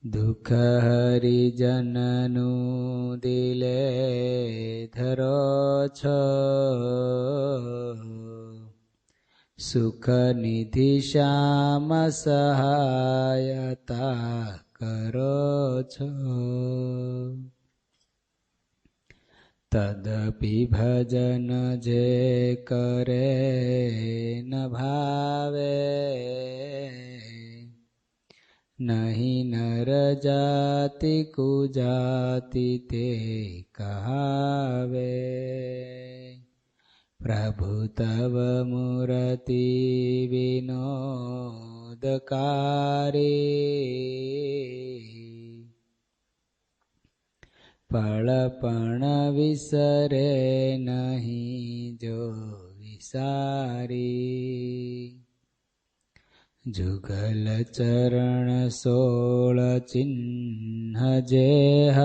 દુઃખ હરિજનનું દિલે ધરો છો, સુખ નિધિ શ્યામ સહાયતા કરો છો. તદપિ ભજન જે કરે ન ભાવે, નહીં નર જાતિ કુજાતિ તે કહાવે. પ્રભુ તવ મૂર્તિ વિનોદકારી, પળપણ વિસરે નહીં જો વિસારી. જુગલ ચરણ 16 ચિહ્ન જેહ,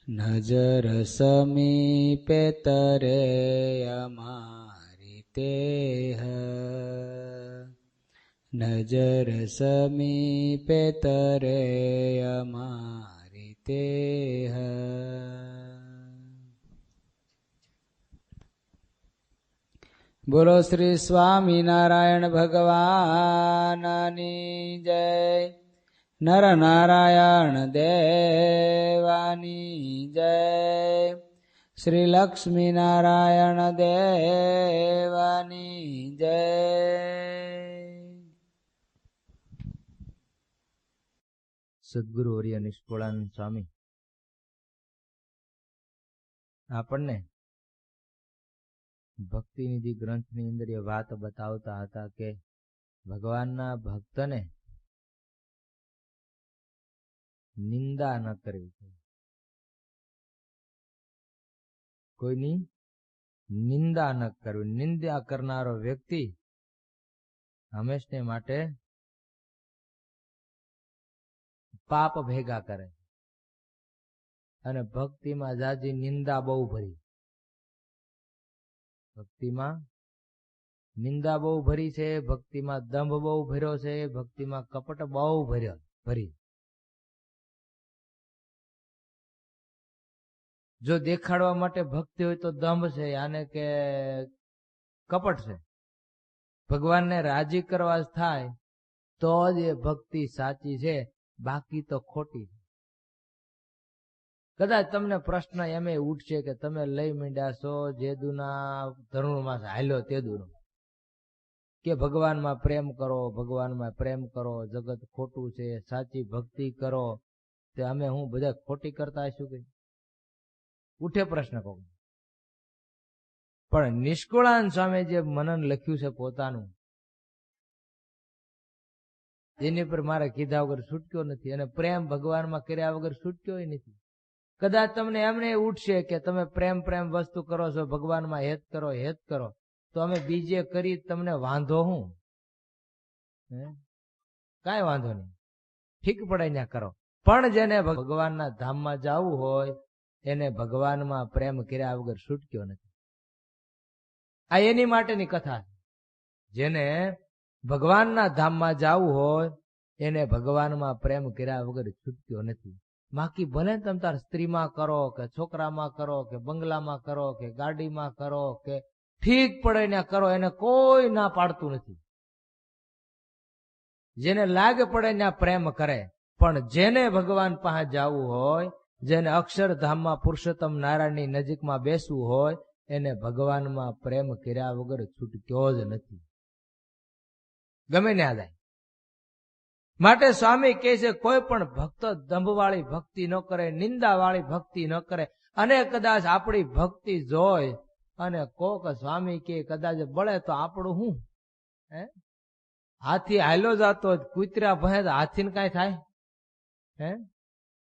નજર સમીપે તરે અમારી તેહ. નજર સમીપે તરે અમારી તેહ. બોલો શ્રી સ્વામિનારાયણ ભગવાનની જય. નર નારાયણ દેવાની જય. શ્રી લક્ષ્મી નારાયણ દેવાની જય. સદગુરુ વર્ય નિષ્કુળાનંદ સ્વામી આપણને ભક્તિનિધિ ગ્રંથની અંદર એ વાત બતાવતા હતા કે ભગવાનના ભક્તને નિંદા ન કરવી જોઈએ. કોઈની નિંદા ન કરવી. નિંદા કરનારો વ્યક્તિ હંમેશને માટે પાપ ભેગા કરે. અને ભક્તિમાં જાજી નિંદા બહુ ભરી. ભક્તિમાં નિંદા બહુ ભરી છે, ભક્તિમાં દંભ બહુ ભર્યો છે, ભક્તિમાં કપટ બહુ ભરી. જો દેખાડવા માટે ભક્તિ હોય તો દંભ છે, આને કે કપટ છે. ભગવાનને રાજી કરવા થાય તો જ એ ભક્તિ સાચી છે, બાકી તો ખોટી છે. કદાચ તમને પ્રશ્ન એમ ઉઠશે કે તમે લઈ માંડ્યા છો જેદુના ધનુર્માસ હાલ્યો તેદુનો, કે ભગવાનમાં પ્રેમ કરો, ભગવાનમાં પ્રેમ કરો, જગત ખોટું છે, સાચી ભક્તિ કરો. તે અમે હું બધા ખોટી કરતા હશું કે? ઉઠે પ્રશ્ન કહું. પણ નિષ્કુળાનંદ સ્વામી જે મનન લખ્યું છે પોતાનું, એની પર મારે કીધા વગર છૂટક્યો નથી, અને પ્રેમ ભગવાનમાં કર્યા વગર છૂટક્યો નથી. કદાચ તમને એમને ઉઠશે કે તમે પ્રેમ વસ્તુ કરો છો, ભગવાનમાં હેત કરો, તો અમે બીજે કરી તમને વાંધો હું? કાંઈ વાંધો નહીં, ઠીક પડે ત્યાં કરો. પણ જેને ભગવાનના ધામમાં જવું હોય એને ભગવાનમાં પ્રેમ કર્યા વગર છૂટક્યો નથી. આ એની માટેની કથા છે. જેને ભગવાનના ધામમાં જવું હોય એને ભગવાનમાં પ્રેમ કર્યા વગર છૂટક્યો નથી. બાકી ભલે તમે તાર સ્ત્રીમાં કરો કે છોકરામાં કરો કે બંગલામાં કરો કે ગાડીમાં કરો કે ઠીક પડે ને કરો, એને કોઈ ના પાડતું નથી. જેને લાગે પડે ને પ્રેમ કરે. પણ જેને ભગવાન પાસે જવું હોય, જેને અક્ષરધામમાં પુરુષોત્તમ નારાયણની નજીકમાં બેસવું હોય, એને ભગવાનમાં પ્રેમ કર્યા વગર છૂટક્યો જ નથી, ગમે ને આદાય. માટે સ્વામી કહે છે કોઈ પણ ભક્ત દંભવાળી ભક્તિ ન કરે, નિંદાવાળી ભક્તિ ન કરે. અને કદાચ આપણી ભક્તિ જોઈ અને કોક સ્વામી કે કદાચ બળે તો આપણું શું? હાથી હાલ્યો જતો કૂતરા ભહે તો હાથીને કાંઈ થાય?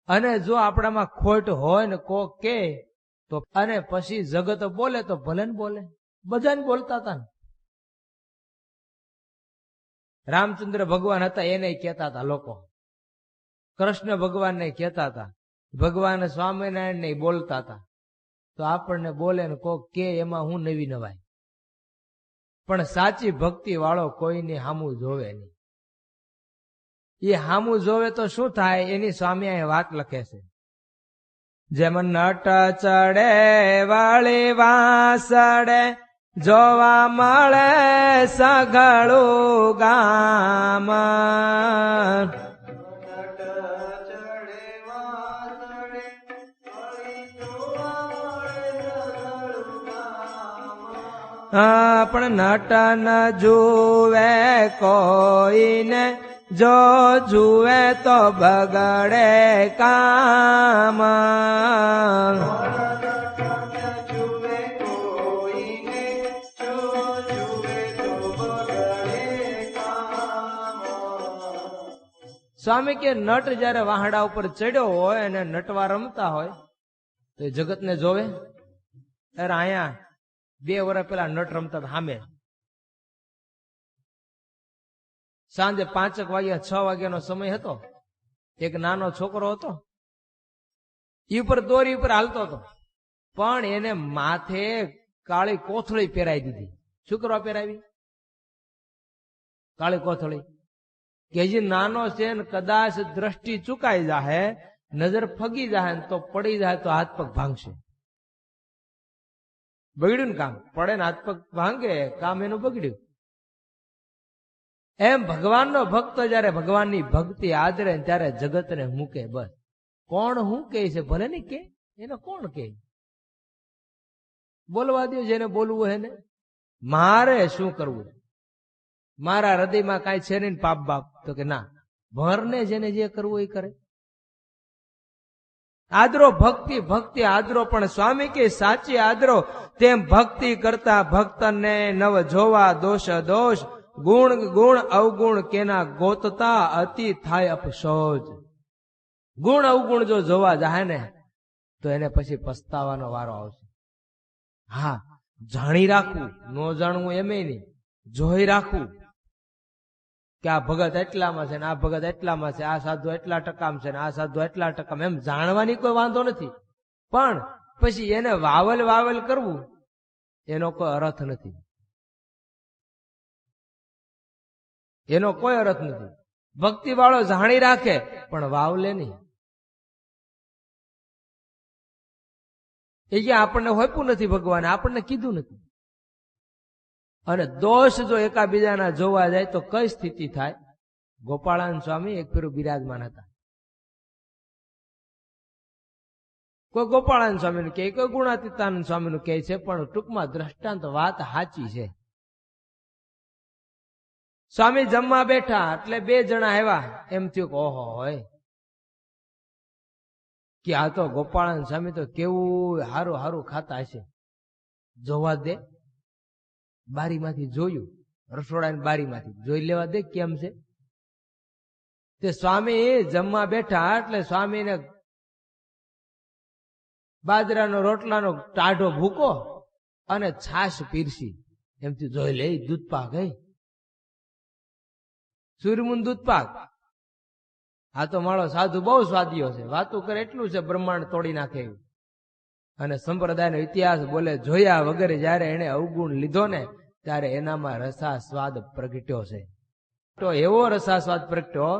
અને જો આપણામાં ખોટ હોય ને કોક કે તો, અને પછી જગત બોલે તો ભલે ને બોલે, બધાને બોલતા હતા ને. રામચંદ્ર ભગવાન હતા એને કહેતા હતા લોકો, કૃષ્ણ ભગવાનને કહેતા હતા, ભગવાન સ્વામિનારાયણ ને બોલતા હતા. તો આપણને બોલે ને કોક કે એમાં હું નવી નવાય. પણ સાચી ભક્તિ વાળો કોઈની સામું જોવે નહીં. એ હામું જોવે તો શું થાય એની સ્વામી અહીં વાત લખે છે. જેમ નટ ચડે વાળી વાસડે જોવા મળે સઘળું ગામ. પણ નટ ન જુએ કોઈને, જો જુએ તો બગડે કામ. સ્વામી કે નટ જયારે વાહડા ઉપર ચડ્યો હોય અને નટવા રમતા હોય તો એ જગતને જોવે. અરે અહીંયા 2 વર્ષ પેલા નટ રમતા સામે સાંજે 5 વાગ્યા 6 વાગ્યાનો સમય હતો. એક નાનો છોકરો હતો, એ ઉપર દોરી ઉપર હાલતો હતો, પણ એને માથે કાળી કોથળી પહેરાવી દીધી. શું કરવા પહેરાવી? કાળી કોથળી. કે હજી નાનો છે ને કદાચ દ્રષ્ટિ ચુકાઈ જાય, નજર ફગી જાય તો પડી જાય તો હાથ પગ ભાંગશે. બગડ્યું ને કામ. પડે ને હાથ પગ ભાંગે, કામ એનું બગડ્યું. એમ ભગવાનનો ભક્ત જયારે ભગવાનની ભક્તિ આદરે ત્યારે જગતને મૂકે. બસ કોણ હું કે છે ભલે ને કે, એને કોણ કે? બોલવા દો જેને બોલવું હે ને. મારે શું કરવું? મારા હૃદયમાં કાંઈ છે નહીં પાપ બાપ, તો કે ના, ભરને જેને જે કરવું એ કરે. આદરો ભક્તિ, ભક્તિ આદરો. પણ સ્વામી કે સાચી આદરો. તેમ ભક્તિ કરતા ભક્તને નવ જોવા દોષ દોષ, ગુણ ગુણ અવગુણ કેના ગોતતા અતિ થાય અપસોજ. ગુણ અવગુણ જો જોવા જાય ને તો એને પછી પસ્તાવાનો વારો આવશે. હા, જાણી રાખવું, ન જાણવું એમ નહીં, જોઈ રાખવું કે આ ભગત એટલામાં છે ને આ ભગત એટલામાં છે, આ સાધુ એટલા ટકામાં છે ને આ સાધુ એટલા ટકામાં. એમ જાણવાની કોઈ વાંધો નથી, પણ પછી એને વાવલ વાવલ કરવું એનો કોઈ અર્થ નથી. એનો કોઈ અર્થ નથી. ભક્તિ વાળો જાણી રાખે પણ વાવલે નહીં. એ આપણને હોપ્યું નથી ભગવાને, આપણને કીધું નથી. અને દોષ જો એકાબીજાના જોવા જાય તો કઈ સ્થિતિ થાય? ગોપાળાનંદ સ્વામી એક ફેરું બિરાજમાન હતા. કોઈ ગોપાળાનંદ સ્વામીનું કહે, કોઈ ગુણાતીતાનંદ સ્વામીનું કહે છે, પણ ટૂંકમાં દ્રષ્ટાંત વાત સાચી છે. સ્વામી જમવા બેઠા એટલે 2 જણા આવ્યા. એમ થયું કે ઓહો હોય કે આ તો ગોપાળાનંદ સ્વામી તો કેવું હારું હારું ખાતા હશે, જોવા દે. બારીમાંથી જોયું, રસોડાની બારીમાંથી જોઈ લેવા દે કેમ છે. તે સ્વામી જમવા બેઠા એટલે સ્વામીને બાજરાનો રોટલાનો ટાઢો ભૂકો અને છાશ પીરસી. એમથી જોઈ લે, દૂધ પાક હે, સૂર્યમુન દૂધ પાક. આ તો મારો સાધુ બહુ સ્વાદીઓ છે, વાતું કરે એટલું છે બ્રહ્માંડ તોડી નાખે એવું. અને સંપ્રદાયનો ઇતિહાસ બોલે, જોયા વગર જયારે એને અવગુણ લીધો ને ત્યારે એનામાં રસાસ્વાદ પ્રગટ્યો છે. તો એવો રસાસ્વાદ પ્રગટ્યો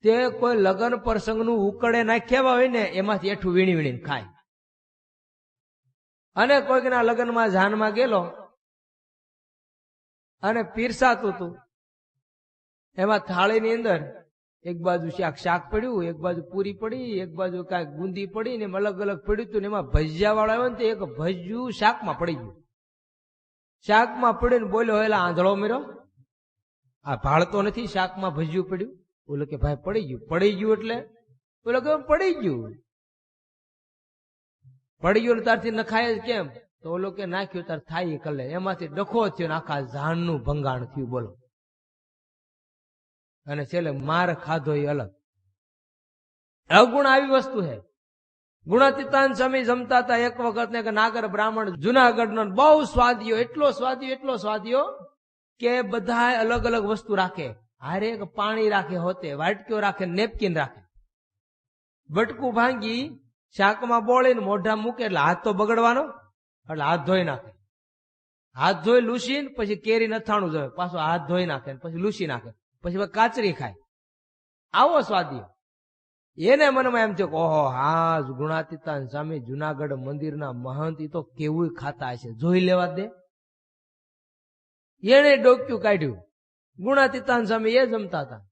તે કોઈ લગ્ન પ્રસંગનું ઉકળે નાખ્યા હોય ને એમાંથી એઠું વીણી વીણીને ખાય. અને કોઈકના લગ્નમાં જાનમાં ગયેલો અને પીરસાતું હતું, એમાં થાળીની અંદર એક બાજુ શાક પડ્યું, એક બાજુ પૂરી પડી, એક બાજુ કાંઈક બુંદી પડી, ને અલગ અલગ પડ્યું હતું. ને એમાં ભજીયા વાળા આવ્યો ને તો એક ભજીયું શાકમાં પડી ગયું. શાકમાં પડ્યું ને બોલ્યો, એલા આંધળો મેરો, આ ભાળતો નથી, શાકમાં ભજીયું પડ્યું. બોલો કે ભાઈ પડી ગયું. પડી ગયું એટલે બોલો કે પડી ગયું. પડી ગયું તારથી નખાય જ કેમ? તો ઓલો કે નાખ્યું તાર થાય કલે. એમાંથી ડખો થયો ને આખા ઝાડનું ભંગાણ થયું. બોલો. અને છેલ્લે માર ખાધો એ અલગ. અવગુણ આવી વસ્તુ છે. ગુણાતીતાન સ્વામી જમતા હતા એક વખત ને નાગર બ્રાહ્મણ જુનાગઢનો, બહુ સ્વાદીઓ, એટલો સ્વાદીઓ કે બધા અલગ અલગ વસ્તુ રાખે. હારે પાણી રાખે, હોતે વાટકીઓ રાખે, નેપકિન રાખે. બટકું ભાંગી શાકમાં બોળીને મોઢા મૂકે એટલે હાથ તો બગડવાનો, એટલે હાથ ધોઈ નાખે. હાથ ધોઈ લૂસીને પછી કેરી નથાણું જોઈએ, પાછો હાથ ધોઈ નાખે, પછી લૂસી નાખે, પછી કાચરી ખાય. આવો સ્વાધ્ય. એને મનમાં એમ થયું કે ઓહો હા ગુણાતીતાન સ્વામી જુનાગઢ મંદિરના મહંત ઈ તો કેવું ખાતા હશે, જોઈ લેવા દે. એને ડોક્યું કાઢ્યું. ગુણાતીતાન સ્વામી એ જમતા હતા.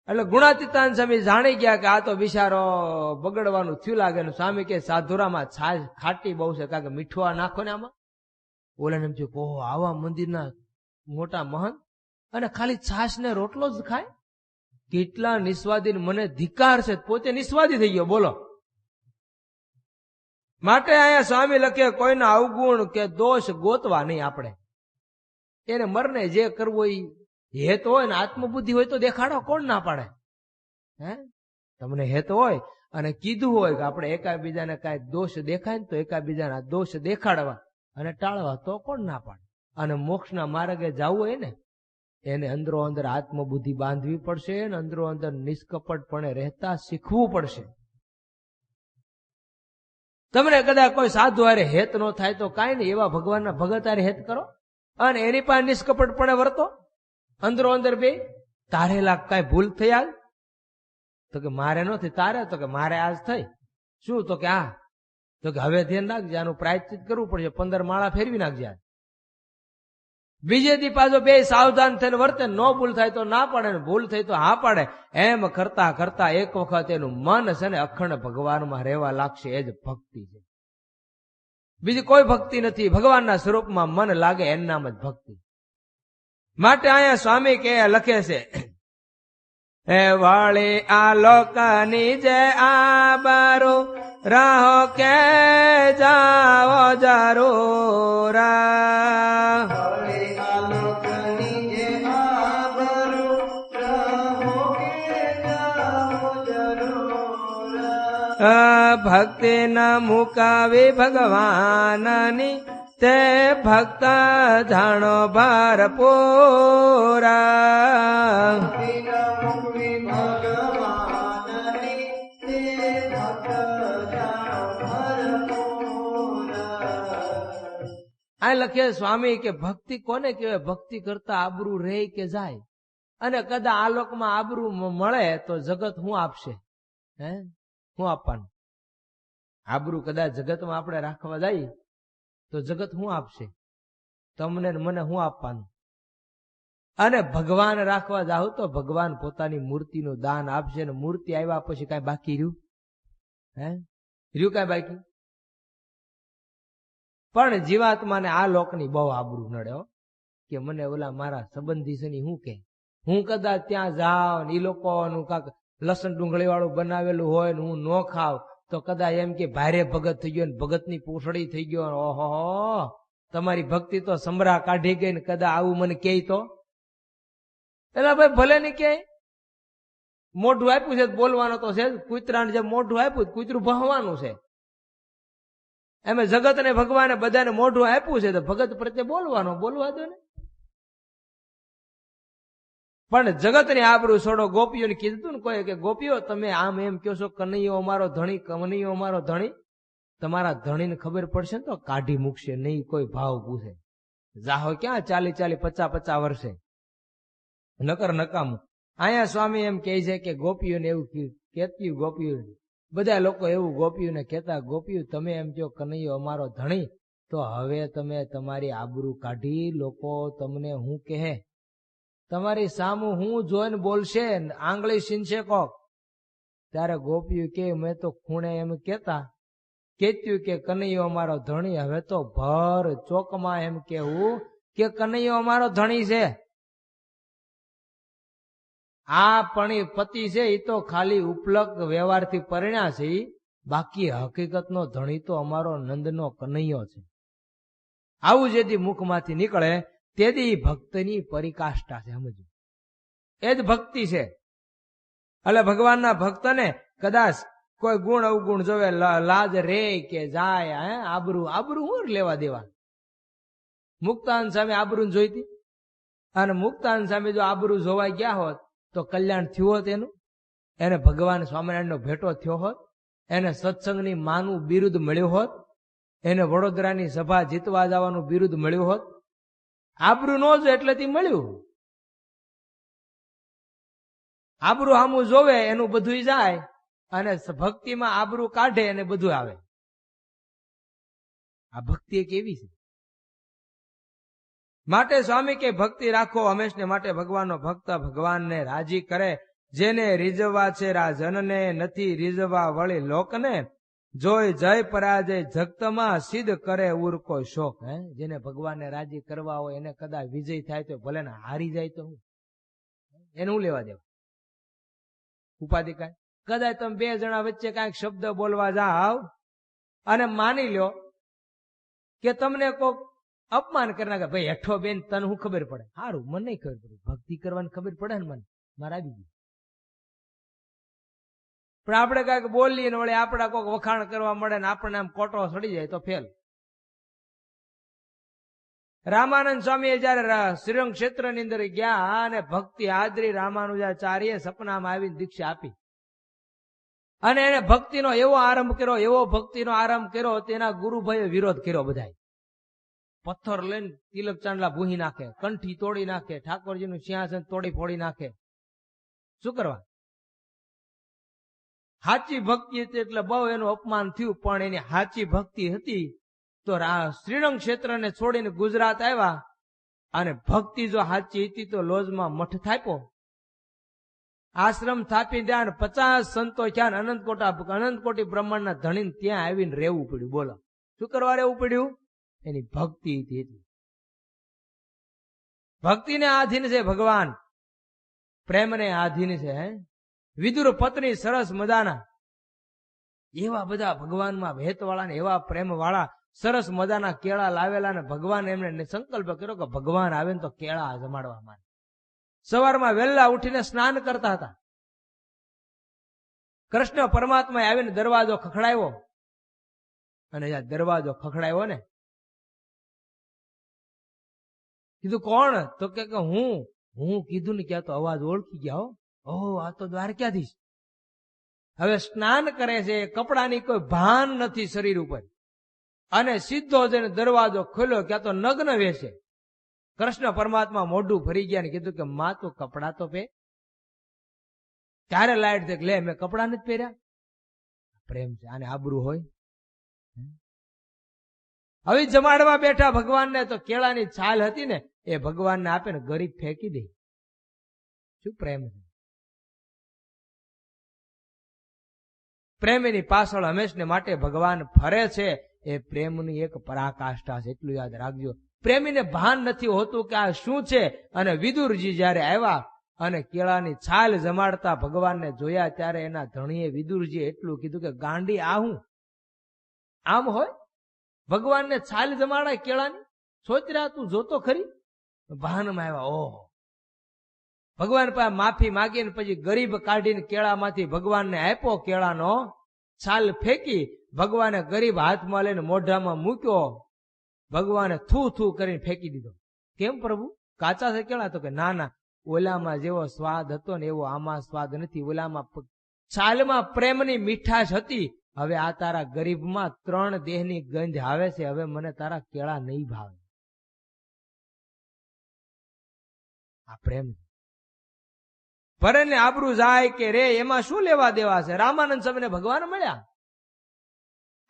એટલે ગુણાતીતાન સ્વામી જાણી ગયા કે આ તો બિચારો બગડવાનું થયું લાગે. સ્વામી કે સાધુરામાં છાશ ખાટી બહુ છે, કારણ કે મીઠું આ નાખો ને આમાં. ઓલાને એમ થયું કે ઓહો આવા મંદિરના મોટા મહંત અને ખાલી છાશ ને રોટલો જ ખાય, કેટલા નિસ્વાદી. મને ધિકાર છે, પોતે નિસ્વાદી થઈ ગયો. બોલો. માટે અહીંયા સ્વામી લખે કોઈના અવગુણ કે દોષ ગોતવા નહીં આપણે. એને મરને જે કરવું એ હેત હોય ને આત્મબુદ્ધિ હોય તો દેખાડો, કોણ ના પાડે? હે તમને હેત હોય અને કીધું હોય કે આપણે એકાબીજાને કાંઈક દોષ દેખાય ને તો એકાબીજાના દોષ દેખાડવા અને ટાળવા, તો કોણ ના પાડે? અને મોક્ષના માર્ગે જવું હોય ને એને અંદરો અંદર આત્મબુદ્ધિ બાંધવી પડશે અને અંદરો અંદર નિષ્કપટપણે રહેતા શીખવું પડશે. તમને કદાચ કોઈ સાધુ હારે હેત નો થાય તો કાંઈ નહીં, એવા ભગવાનના ભગત હારે હેત કરો અને એની પાસે નિષ્કપટપણે વર્તો. અંદરો અંદર બે તારેલા કાંઈ ભૂલ થઈ આજ તો કે મારે નથી, તારે તો કે મારે આજ થઈ. શું તો કે આ તો કે હવે ધ્યાન રાખજે, આનું પ્રાયશ્ચિત કરવું પડશે, 15 માળા ફેરવી નાખજે. બીજે દી પાછો બે સાવધાન થઈને વર્તે. નો ભૂલ થાય તો ના પાડે ને ભૂલ થઈ તો હા પાડે. એમ કરતા કરતા એક વખત એનું મન છે ને અખંડ ભગવાનમાં રહેવા લાગશે. એ જ ભક્તિ છે, બીજી કોઈ ભક્તિ નથી. ભગવાનના સ્વરૂપમાં મન લાગે એનું નામ જ ભક્તિ. માટે અહીંયા સ્વામી કે લખે છે એ વાળી આ લોકની જે આબરૂ રાહો કે જાઓ જરૂરા. ભક્તિ ન મુકાવી ભગવાનની તે ભક્ત જાણો ભરપૂરા. આ લખે સ્વામી કે ભક્તિ કોને કહેવાય? ભક્તિ કરતા આબરૂ રહે કે જાય. અને કદાચ આ લોકમાં આબરૂ મળે તો જગત શું આપશે? હે શું આપવાનું? આબરૂ કદાચ જગતમાં આપણે રાખવા જઈએ તો જગત શું આપશે? તમને મને શું આપવાનું? અને ભગવાન રાખવા જાવ તો ભગવાન પોતાની મૂર્તિનું દાન આપશે. ને મૂર્તિ આવ્યા પછી કઈ બાકી રહ્યું? હે રહ્યું કઈ બાકી? પણ જીવાત્માને આ લોકની બહુ આબરૂ નડે કે મને ઓલા મારા સંબંધી છે શું કે હું કદાચ ત્યાં જાઉં ને એ લોકોનું કાંક લસણ ડુંગળી વાળું બનાવેલું હોય ને હું ન ખાવ તો કદાચ એમ કે ભારે ભગત થઈ ગયો ને ભગતની પૂંછડી થઈ ગયો. ઓહો તમારી ભક્તિ તો સમરા કાઢી ગઈ ને કદાચ આવું મને કહે તો એલા ભાઈ ભલે ને કે મોઢું આપ્યું છે બોલવાનું તો છે. કૂતરાને જે મોઢું આપ્યું કૂતરું ભહવાનું છે. એમ જગત ને ભગવાને બધાને મોઢું આપ્યું છે તો ભગત પ્રત્યે બોલવાનું, બોલવા દો ને. પણ જગતની આબરૂ છોડો. ગોપીઓને કીધું ને કોઈ કે ગોપીઓ તમે આમ એમ કહો છો કનૈયો અમારો ધણી, કનૈયો અમારો ધણી. તમારા ધણીને ખબર પડશે ને તો કાઢી મૂકશે નહીં, કોઈ ભાવ પૂછે. જાહો ક્યાં 40-50 વર્ષે નકર નકામું. અહીંયા સ્વામી એમ કહે છે કે ગોપીઓને એવું કેતી, ગોપીઓ બધા લોકો એવું ગોપીઓને કહેતા, ગોપીઓ તમે એમ કહો કનૈયો અમારો ધણી તો હવે તમે તમારી આબરૂ કાઢી. લોકો તમને હું કહે, તમારી સામું હું જોઈને બોલશે, આંગળી સીનશે કોક. ત્યારે ગોપીઓ કે મેં તો ખૂણે એમ કેતું કે કનૈયો અમારો ધણી. હવે તો ભર ચોકમાં એમ કેવું કે કનૈયો અમારો ધણી છે. આ પણ પતિ છે એ તો ખાલી ઉપલબ્ધ વ્યવહારથી પરિણ્યા છે, બાકી હકીકતનો ધણી તો અમારો નંદનો કનૈયો છે. આવું જેથી મુખમાંથી નીકળે તેથી ભક્તની પરિકાષ્ઠા છે. સમજો એ જ ભક્તિ છે. એટલે ભગવાનના ભક્તને કદાચ કોઈ ગુણ અવગુણ જોવે, લાજ રે કે જાય, આબરૂ હું લેવા દેવા. મુક્તાન સામે આબરૂ જોઈતી અને મુક્તાન સામે જો આબરૂ જોવાઈ ગયા હોત તો કલ્યાણ થયું હોત એનું. એને ભગવાન સ્વામિનારાયણનો ભેટો થયો હોત, એને સત્સંગની માનું બિરુદ મળ્યું હોત, એને વડોદરાની સભા જીતવા જવાનું બિરુદ મળ્યું હોત. આબરૂ ન જો એટલેથી મળ્યું. આબરૂ હામું જોવે એનું બધું જાય, અને ભક્તિમાં આબરૂ કાઢે અને બધું આવે. આ ભક્તિ એક એવી છે. માટે સ્વામી કે ભક્તિ રાખો હંમેશને માટે ભગવાનનો ભક્ત ભગવાનને રાજી કરે. જેને રીઝવવા છે રાજનને, નથી રીઝવવા વળી લોકને. જોઈ જય પરાજય જગતમાં, સિદ્ધ કરે ઉર કોઈ શોક. જેને ભગવાનને રાજી કરવા હોય એને કદાચ વિજય થાય તો ભલે ને હારી જાય તો હું એને હું લેવા દેવા ઉપાધિ કાંઈ. કદાચ તમે બે જણા વચ્ચે કાંઈક શબ્દ બોલવા જાવ અને માની લ્યો કે તમને કોક અપમાન કરી નાખે, ભાઈ હેઠો બેન તને શું ખબર પડે? સારું, મને નહીં ખબર પડે, ભક્તિ કરવાની ખબર પડે ને મને, મારે આવી ગયું. પણ આપણે કાંઈક બોલીએ ને વળી આપણા કોઈક વખાણ કરવા મળે ને આપણને આમ કોટો સડી જાય તો ફેલ. રામાનંદ સ્વામીએ જયારે શ્રીરંગ ક્ષેત્રની અંદર ગયા અને ભક્તિ હાજરી રામાનુજાચાર્ય સપનામાં આવીને દીક્ષા આપી અને એને ભક્તિનો એવો આરંભ કર્યો, એવો ભક્તિનો આરંભ કર્યો, તેના ગુરુભાઈએ વિરોધ કર્યો. બધા પથ્થર લઈને તિલક ચાંદલા ભૂહી નાખે, કંઠી તોડી નાખે, ઠાકોરજીનું સિંહાસન તોડી ફોડી નાખે. શું કરવા? સાચી ભક્તિ હતી એટલે બહુ એનું અપમાન થયું. પણ એની સાચી ભક્તિ હતી તો શ્રીરંગ ક્ષેત્રને છોડીને ગુજરાત આવ્યા, અને ભક્તિ જો સાચી હતી તો લોજમાં મઠ થાપ્યો, આશ્રમ થાપી ત્યાં 50 સંતો થયા, અનંતકોટી બ્રહ્માંડના ધણીને ત્યાં આવીને રહેવું પડ્યું. બોલો શું કરવા રહેવું પડ્યું? એની ભક્તિ હતી. ભક્તિને આધીન છે ભગવાન, પ્રેમને આધીન છે. વિદુર પત્ની સરસ મજાના એવા બધા ભગવાનમાં ભેતવાળા ને એવા પ્રેમ વાળા સરસ મજાના કેળા લાવેલા, ને ભગવાન એમને સંકલ્પ કર્યો કે ભગવાન આવે ને તો કેળા જમાડવા માંડે. સવારમાં વહેલા ઉઠીને સ્નાન કરતા હતા. કૃષ્ણ પરમાત્મા આવીને દરવાજો ખખડાવ્યો, અને જ્યાં દરવાજો ખખડાવ્યો ને કીધું કોણ? તો કે હું કીધું ને ક્યાં તો અવાજ ઓળખી ગયા. ઓહો, આ તો દ્વારકાધીશ. હવે સ્નાન કરે છે, કપડાની કોઈ ભાન નથી શરીર ઉપર, અને સીધો જઈને દરવાજો ખોલ્યો, ક્યાં તો નગ્ન વેશે. કૃષ્ણ પરમાત્મા મોઢું ભરી ગયા ને કીધું કે માં તું કપડા તો પહેર. ત્યારે લાઈટ દે, લે મેં કપડા નથી પહેર્યા. પ્રેમ છે, આને આબરૂ હોય. હવે જમાડવા બેઠા ભગવાનને તો કેળાની છાલ હતી ને એ ભગવાનને આપે ને ગરીબ ફેંકી દે. શું પ્રેમ છે? પ્રેમની પાછળ હંમેશને માટે ભગવાન ફરે છે. એ પ્રેમની એક પરાકાષ્ઠા છે, એટલું યાદ રાખજો. પ્રેમીને ભાન નથી હોતું કે આ શું છે. અને વિદુરજી જયારે આવ્યા અને કેળાની છાલ જમાડતા ભગવાનને જોયા ત્યારે એના ધણીએ વિદુરજી એટલું કીધું કે ગાંડી આ હું આમ હોય? ભગવાનને છાલ જમાડાય કેળાની? સોચ રહ્યા તું જોતો ખરી? ભાનમાં આવ્યા. ઓહો, ભગવાન પાસે માફી માગીને પછી ગરીબ કાઢીને કેળામાંથી ભગવાનને આપ્યો. કેળાનો છાલ ફેંકી ભગવાને ગરીબ હાથમાં લઈને મોઢામાં મૂક્યો. ભગવાને થૂ થૂ કરીને ફેંકી દીધો. કેમ પ્રભુ, કાચા છે કેળા? તો કે ના ના, ઓલામાં જેવો સ્વાદ હતો ને એવો આમાં સ્વાદ નથી. ઓલામાં છાલમાં પ્રેમની મીઠાશ હતી. હવે આ તારા ગરીબમાં 3 દેહની ગંધ આવે છે. હવે મને તારા કેળા નહીં ભાવે. આ પ્રેમ ભરે ને આબરૂ જાય કે રે એમાં શું લેવા દેવા છે? રામાનંદ સ્વામીને ભગવાન મળ્યા,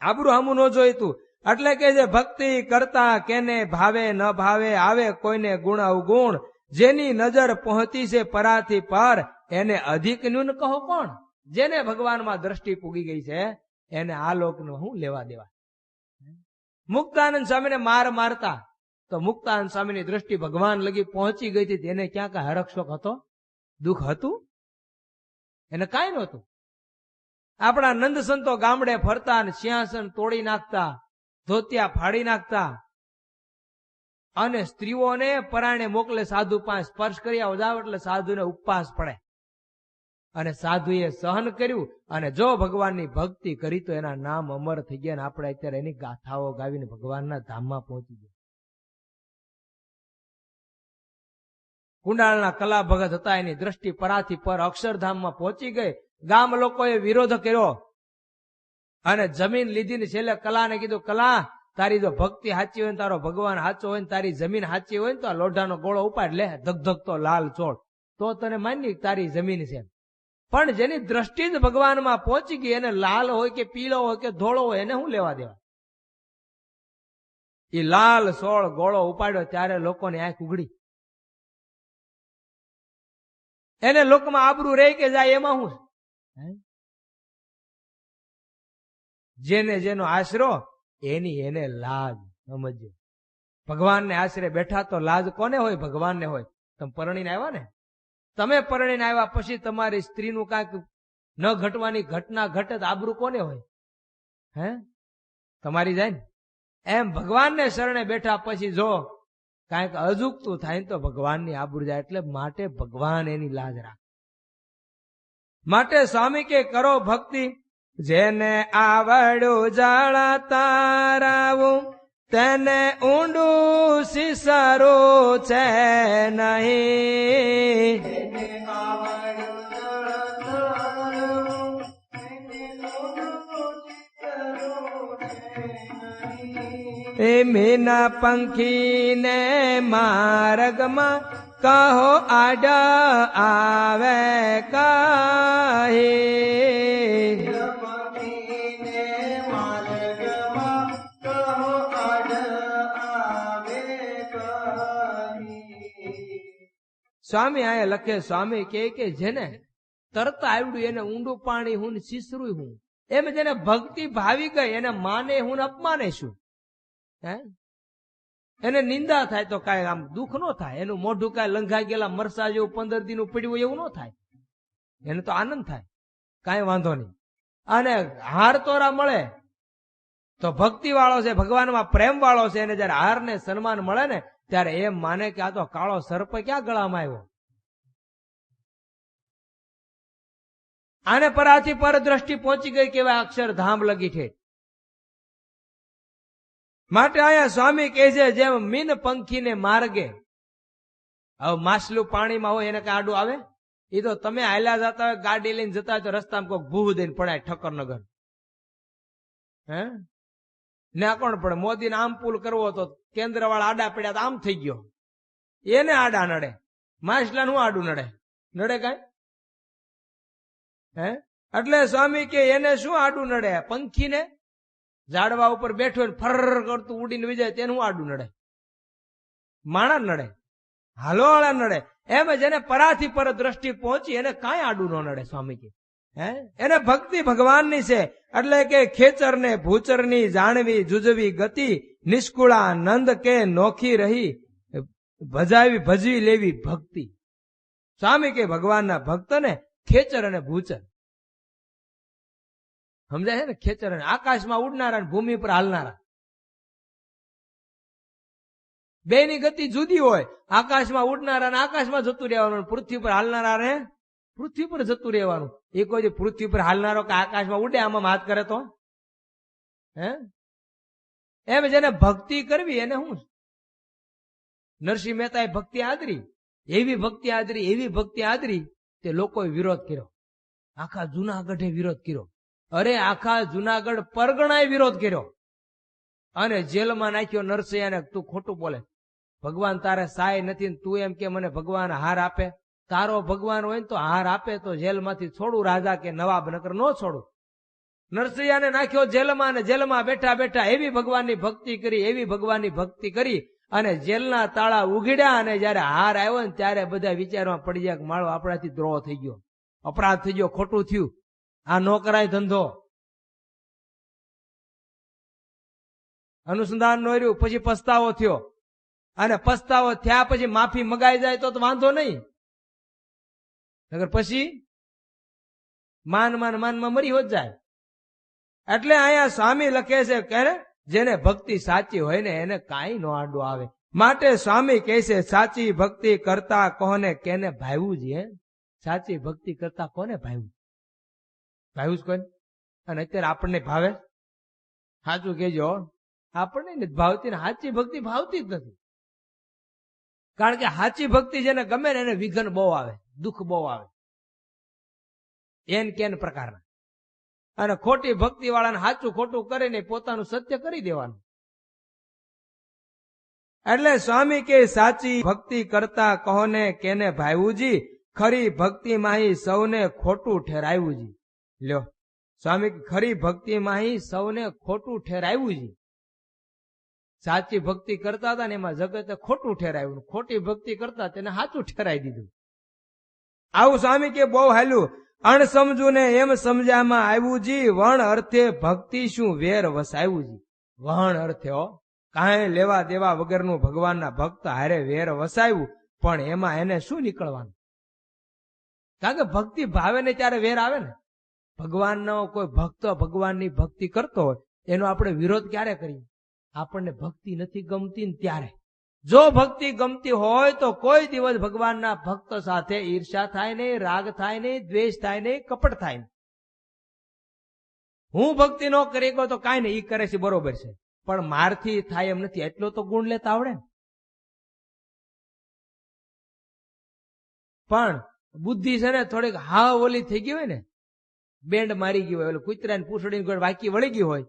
આબરૂ હામું ન જોઈતું. એટલે કે જે ભક્તિ કરતા કેને ભાવે ન ભાવે, આવે કોઈને ગુણ અવગુણ. જેની નજર પહોંચી છે પરાથી પર, એને અધિક ન્યૂન કહો કોણ? જેને ભગવાનમાં દ્રષ્ટિ પૂગી ગઈ છે એને આ લોકનું શું લેવા દેવા? મુક્તાનંદ સ્વામીને મારતા તો મુક્તાનંદ સ્વામીની દ્રષ્ટિ ભગવાન લગી પહોંચી ગઈ હતી. એને ક્યાં કાંઈ હરકશોક હતો? દુઃખ હતું? એને કાંઈ નહોતું. આપણા નંદ સંતો ગામડે ફરતા અને સિંહાસન તોડી નાખતા, ધોતિયા ફાડી નાખતા, અને સ્ત્રીઓને પરાણે મોકલે સાધુ પાસે સ્પર્શ કર્યા જાવ એટલે સાધુને ઉપવાસ પડે. અને સાધુએ સહન કર્યું, અને જો ભગવાનની ભક્તિ કરી તો એના નામ અમર થઈ ગયા. અને આપણે અત્યારે એની ગાથાઓ ગાવીને ભગવાનના ધામમાં પહોંચી ગયા. કુંડાળના કલા ભગત હતા, એની દ્રષ્ટિ પરાથી પર અક્ષરધામમાં પહોંચી ગઈ. ગામ લોકોએ વિરોધ કર્યો અને જમીન લીધી ને છેલ્લે કલાને કીધું, કલા તારી જો ભક્તિ સાચી હોય ને તારો ભગવાન સાચો હોય ને તારી જમીન સાચી હોય ને તો આ લોઢાનો ગોળો ઉપાડ લે, ધગધગતો લાલ ચોળ, તો તને માની તારી જમીન છે. પણ જેની દ્રષ્ટિ જ ભગવાનમાં પહોંચી ગઈ, એને લાલ હોય કે પીળો હોય કે ધોળો હોય એને શું લેવા દેવા. એ લાલ સોળ ગોળો ઉપાડ્યો ત્યારે લોકોની આંખ ઉઘડી. એને લોકમાં આબરૂ રહે કે જાય એમાં શું? જેને જેનો આશરો એની એને લાજ. સમજજો, ભગવાનને આશરે બેઠા તો લાજ કોને હોય? ભગવાનને હોય. તમે પરણીને આવ્યા ને, તમે પરણીને આવ્યા પછી તમારી સ્ત્રીનું કાંઈક ન ઘટવાની ઘટના ઘટે તો આબરૂ કોને હોય? હે, તમારી જાય ને. એમ ભગવાનને શરણે બેઠા પછી જો કાંઈક અજુકતું થાય ને તો ભગવાનની આબરૂ જાય. એટલે માટે ભગવાન એની લાજ રાખે. માટે સ્વામી કે કરો ભક્તિ, જેને આવડું જાળા તારાવું તેને ઊંડું સિસરું છે નહીં. એ મીના પંખીને માર્ગમાં કહો આડ આવે કાહી. સ્વામી આયા લખે, સ્વામી કે જેને તરતા આવડ્યું એને ઊંડું પાણી હું ને શીસરું હું. એમ જેને ભક્તિ ભાવી ગઈ એને માને હું ને અપમાને શું? હે, એને નિંદા થાય તો કાંઈ આમ દુઃખ ન થાય. એનું મોઢું કાંઈ લંઘાઈ ગયેલા મરસા જેવું 15 દિન પડ્યું એવું ન થાય. એને તો આનંદ થાય, કાંઈ વાંધો નહીં. અને હાર તોરા મળે તો ભક્તિ વાળો છે, ભગવાનમાં પ્રેમ વાળો છે, એને જયારે હાર ને સન્માન મળે ને ત્યારે એમ માને કે આ તો કાળો સર્પ ક્યાં ગળામાં આવ્યો. આને પરાથી પર દ્રષ્ટિ પહોંચી ગઈ કેવા અક્ષરધામ લગી છે. માટે અહીંયા સ્વામી કહે છે જેમ મીન પંખીને માર્ગે. હવે માછલું પાણીમાં હોય એને કઈ આડું આવે? એ તો તમે હાલ્યા જતા હોય, ગાડી લઈને જતા હોય તો રસ્તામાં કોઈક ભૂહ દઈને પડાય ઠક્કરનગર. હે, ના કોણ પડે? મોદીને આમ પુલ કરવો તો કેન્દ્ર વાળા આડા પડ્યા તો આમ થઈ ગયો. એને આડા નડે, માછલા નું આડું નડે? નડે કઈ? હે, એટલે સ્વામી કે એને શું આડું નડે? પંખીને ઝાડવા ઉપર બેઠો ફર કરતું ઉડીને વિજાય તેનું આડું નડે? માણા નડે, હાલોવાળા નડે. એમ જેને પરાથી પર દ્રષ્ટિ પહોંચી એને કાંઈ આડું ન નડે. સ્વામી કે હે, એને ભક્તિ ભગવાનની છે. એટલે કે ખેચર ને ભૂચર ની જાણવી જુજવી ગતિ, નિષ્કુળા નંદ કે નોખી રહી ભજવી લેવી ભક્તિ. સ્વામી કે ભગવાનના ભક્ત ને ખેચર અને ભૂચર સમજાય છે ને? ખેચર અને આકાશમાં ઉડનારા અને ભૂમિ પર હાલનારા બે ની ગતિ જુદી હોય. આકાશમાં ઉડનારા ને આકાશમાં જતું રહેવાનું, પૃથ્વી પર હાલનારા ને પૃથ્વી પર જતું રહેવાનું. એ કોઈ પૃથ્વી પર હાલનારો કે આકાશમાં ઉડે આમાં હાથ કરે તો હે? એમ જેને ભક્તિ કરવી એને હું નરસિંહ મહેતાએ ભક્તિ આદરી, એવી ભક્તિ આદરી, એવી ભક્તિ આદરી તે લોકોએ વિરોધ કર્યો. આખા જુનાગઢે વિરોધ કર્યો. અરે આખા જુનાગઢ પરગણાએ વિરોધ કર્યો અને જેલમાં નાખ્યો નરસિંહને. તું ખોટું બોલે, ભગવાન તારે સહાય નથી ને તું એમ કે મને ભગવાન હાર આપે? તારો ભગવાન હોય ને તો હાર આપે તો જેલમાંથી છોડું રાજા કે નવાબ, નકર નો છોડું. નરસિંહને નાખ્યો જેલમાં અને જેલમાં બેઠા બેઠા એવી ભગવાનની ભક્તિ કરી, એવી ભગવાનની ભક્તિ કરી અને જેલના તાળા ઉઘડ્યા. અને જયારે હાર આવ્યો ને ત્યારે બધા વિચારમાં પડી જાય કે મારો આપણાથી દ્રોહ થઈ ગયો, અપરાધ થઈ ગયો, ખોટું થયું, આ નો કરાય ધંધો. અનુસંધાન નો રહ્યું, પછી પસ્તાવો થયો અને પસ્તાવો થયા પછી માફી મગાઈ જાય તો વાંધો નહીં, નગર પછી માનમાં મરી હોત જાય. એટલે અહીંયા સ્વામી લખે છે કે જેને ભક્તિ સાચી હોય ને એને કાંઈ નો આડો આવે. માટે સ્વામી કહે છે સાચી ભક્તિ કરતા કોને કેને ભાવ્યું છે? સાચી ભક્તિ કરતા કોને ભાવ્યું? ભાવ્યું જ કોને? અને અત્યારે આપણને ભાવે? સાચું કેજો, આપણને નથી ભાવતી ને સાચી ભક્તિ ભાવતી જ નથી. કારણ કે સાચી ભક્તિ જેને ગમે ને એને વિઘન બહુ આવે, દુઃખ બહુ આવે, એન કેન પ્રકારના. અને ખોટી ભક્તિ વાળાને સાચું ખોટું કરીને પોતાનું સત્ય કરી દેવાનું. એટલે સ્વામી કે સાચી ભક્તિ કરતા કોને કેને ભાઈવુજી ખરી ભક્તિમાં સૌને ખોટું ઠેરાયું છે. લ્યો સ્વામી ખરી ભક્તિમાં સૌને ખોટું ઠેરાયું છે. સાચી ભક્તિ કરતા હતા ને એમાં જગતે ખોટું ઠેરાયું, ખોટી ભક્તિ કરતા તેને સાચું ઠેરાઈ દીધું. આવું સ્વામી કે બહુ હાલ્યું. અણસમજુ ને એમ સમજામાં આવ્યું જી, વણ અર્થે ભક્તિ શું વેર વસાવ્યું જી. વણ અર્થે હો, કાંઈ લેવા દેવા વગરનું ભગવાનના ભક્ત હારે વેર વસાવ્યું, પણ એમાં એને શું નીકળવાનું? કારણ કે ભક્તિ ભાવે ને ત્યારે વેર આવે ને. ભગવાનનો કોઈ ભક્ત ભગવાનની ભક્તિ કરતો હોય એનો આપણે વિરોધ ક્યારે કરીએ? આપણને ભક્તિ નથી ગમતી ને ત્યારે. જો ભક્તિ ગમતી હોય તો કોઈ દિવસ ભગવાનના ભક્ત સાથે ઈર્ષ્યા થાય નહીં, રાગ થાય નહીં, દ્વેષ થાય નહીં, કપટ થાય નહીં. હું ભક્તિ ન કરી ગયો તો કાંઈ નહીં, ઈ કરે છે બરોબર છે, પણ મારથી થાય એમ નથી, એટલો તો ગુણ લેતા આવડે ને. પણ બુદ્ધિ છે ને થોડીક હા ઓલી થઈ ગઈ હોય ને, બેન્ડ મારી ગઈ હોય, એટલે કૂતરાની પૂંછડીની કોઈ વાકી વળી ગઈ હોય,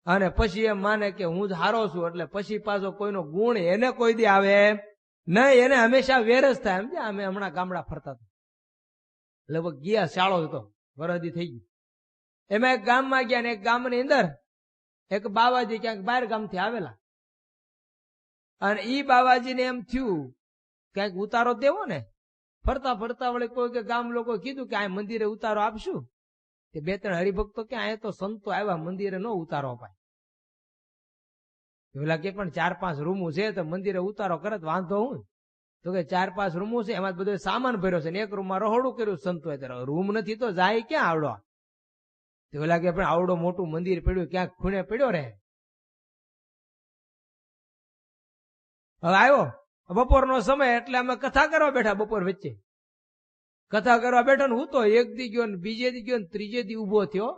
અને પછી એમ માને કે હું જ હારો છું, એટલે પછી પાછો કોઈનો ગુણ એને કોઈ દી આવે નહીં, એને હંમેશા વેર જ થાય. સમજ્યા? અમે હમણાં ગામડા ફરતા હતા, લગભગ ગયા શાળો હતો, વરદી થઈ ગઈ. એમાં એક ગામમાં ગયા ને એક ગામની અંદર એક બાવાજી ક્યાંક બહાર ગામથી આવેલા, અને ઈ બાવાજીને એમ થયું ક્યાંક ઉતારો દેવો ને. ફરતા ફરતા વળે કોઈ કે ગામ લોકો કીધું કે આ મંદિરે ઉતારો આપશું. કે બે ત્રણ હરિભક્તો કે આ તો સંતો આવ્યા, મંદિરે નો ઉતારો અપાય. પેલા કે પણ 4-5 રૂમો છે તો મંદિરે ઉતારો કરે તો વાંધો હું? તો કે 4-5 રૂમો છે, એમાં બધો સામાન ભર્યો છે ને એક રૂમમાં રહોડું કર્યું સંતોએ. રૂમ નથી તો જાય ક્યાં આવડો? તો પેલા કે પણ આવડો મોટું મંદિર પડ્યું ક્યાંક ખૂણે પડ્યો રહે. હવે આવ્યો બપોરનો સમય, એટલે અમે કથા કરવા બેઠા. બપોર વચ્ચે કથા કરવા બેઠા ને હું તો એક દી ગયો ને બીજે દી ગયો ને ત્રીજે દી ઉભો થયો.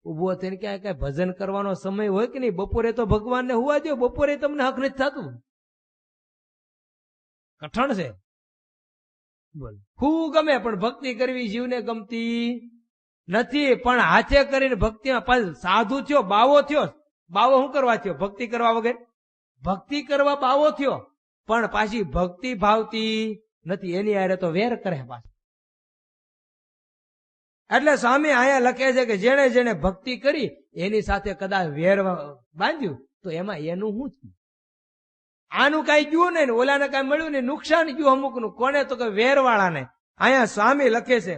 ઉભો થઈને ક્યાંય કઈ ભજન કરવાનો સમય હોય કે નહીં? બપોરે તો ભગવાનને હુવા દો, બપોરે તમને હક નથી થતું. કઠણ છે. બોલ, ખૂબ ગમે પણ ભક્તિ કરવી જીવને ગમતી નથી. પણ હાથે કરીને ભક્તિમાં સાધુ થયો, બાવો થયો. બાવો શું કરવા થયો? ભક્તિ કરવા વગર. ભક્તિ કરવા બાવો થયો, પણ પાછી ભક્તિ ભાવતી નથી, એની હારે તો વેર કરે પાછી. એટલે સ્વામી અહીંયા લખે છે કે જેને જેને ભક્તિ કરી એની સાથે કદાચ વેર બાંધ્યું તો એમાં એનું શું થયું? આનું કઈ ગયું નહીં, ઓલાને કઈ મળ્યું નહીં, નુકસાન ગયું અમુકનું. કોને? તો કે વેરવાળાને. અહીંયા સ્વામી લખે છે